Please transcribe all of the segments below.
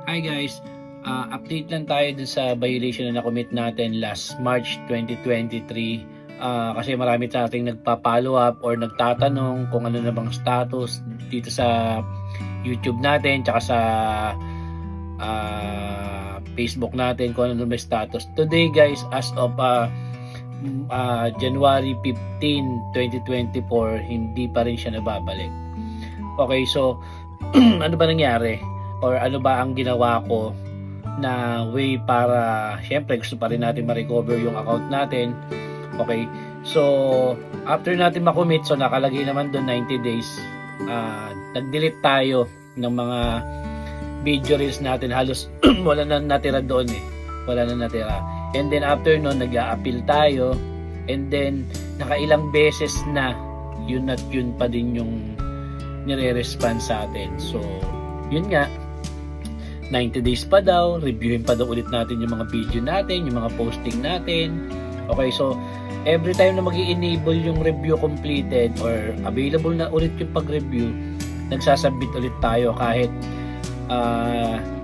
Hi guys, update lang tayo dun sa violation na na-commit natin last March 2023. Kasi marami sa ating nagpa-follow up or nagtatanong kung ano na bang status dito sa YouTube natin tsaka sa Facebook natin, kung ano na may status. Today guys, as of January 15, 2024, hindi pa rin siya nababalik. Okay, so ano ba nangyari? Or ano ba ang ginawa ko na way para syempre gusto pa rin natin ma-recover yung account natin. Okay, so after natin makommit, so nakalagay naman doon 90 days, nag-delete tayo ng mga video reels natin. Halos wala na natira doon wala na natira. And then after noon, nag-a-appeal tayo, and then nakailang beses na yun at yun pa din yung nire-respond sa atin. So yun nga, 90 days pa daw, reviewin pa daw ulit natin yung mga video natin, yung mga posting natin. Okay, so every time na mag-i-enable yung review completed or available na ulit yung pag-review, nagsasubmit ulit tayo kahit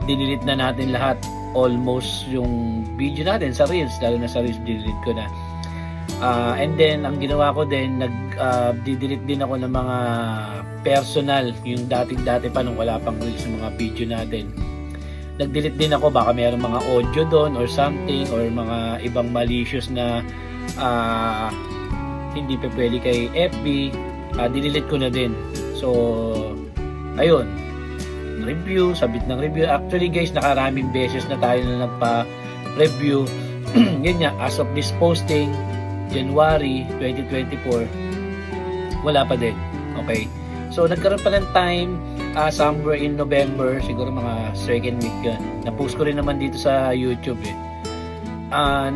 dinilit na natin lahat, almost yung video natin sa Reels, lalo na sa Reels dinilit ko na. And then ang ginawa ko din, nag-delete din ako ng mga personal, yung dati pa nung wala pang Reels yung mga video natin. Nag-delete din ako, baka mayroong mga audio doon or something, or mga ibang malicious na hindi pa pwede kay FB. Delete ko na din. So ayun, review, sabit ng review. Actually guys, nakaraming beses na tayo na nagpa-review. Yun nga, as of this posting, January 2024, wala pa din. Okay, so nagkaroon pa ng time somewhere in November, siguro mga second week yun. Na-post ko rin naman dito sa YouTube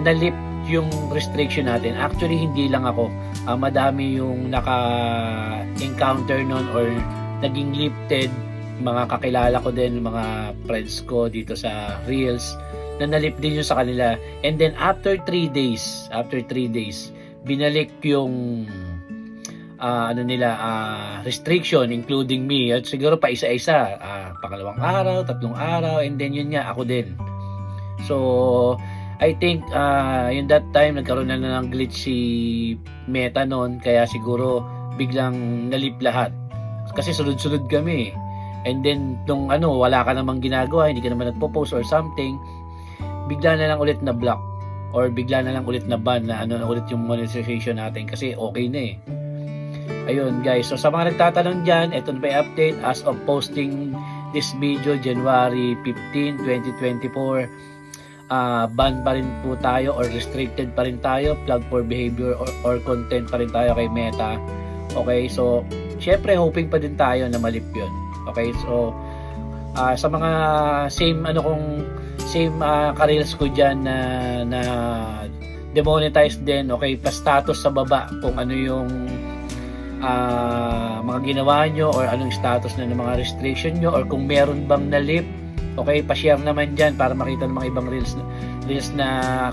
na-lift yung restriction natin. Actually, hindi lang ako. Madami yung naka-encounter nun or naging lifted. Mga kakilala ko din, mga friends ko dito sa Reels, na na-lift din yung sa kanila. And then after 3 days, binalik yung restriction, including me, at siguro pa isa-isa, pangalawang araw, tatlong araw, and then yun nga, ako din. So I think in that time nagkaroon na ng glitch si Meta noon, kaya siguro biglang nalip lahat kasi sunod-sunod kami. And then nung wala ka namang ginagawa, hindi ka naman nagpo-post or something, bigla na lang ulit na block or bigla na lang ulit na ban na ulit yung monetization natin kasi okay na Ayun guys, so sa mga nagtatanong dyan, ito na pa yung update as of posting this video, January 15, 2024. Ban pa rin po tayo or restricted pa rin tayo, flag for behavior or content pa rin tayo kay Meta. Okay, so syempre hoping pa din tayo na malip yun. Okay, so sa mga same ka-reels ko dyan na demonetized din, okay, pa-status sa baba kung ano yung mga ginawa nyo or anong status na ng mga restriction nyo or kung meron bang nalip. Okay, pa-share naman dyan para makita ng mga ibang reels na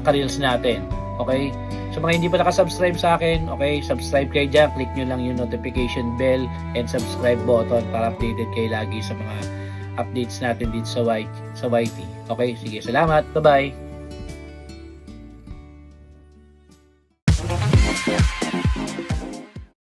ka-reels natin. Okay, so mga hindi pa nakasubscribe sa akin, okay, subscribe kayo dyan, click nyo lang yung notification bell and subscribe button para updated kayo lagi sa mga updates natin dito sa YT. Okay, sige, salamat, bye bye.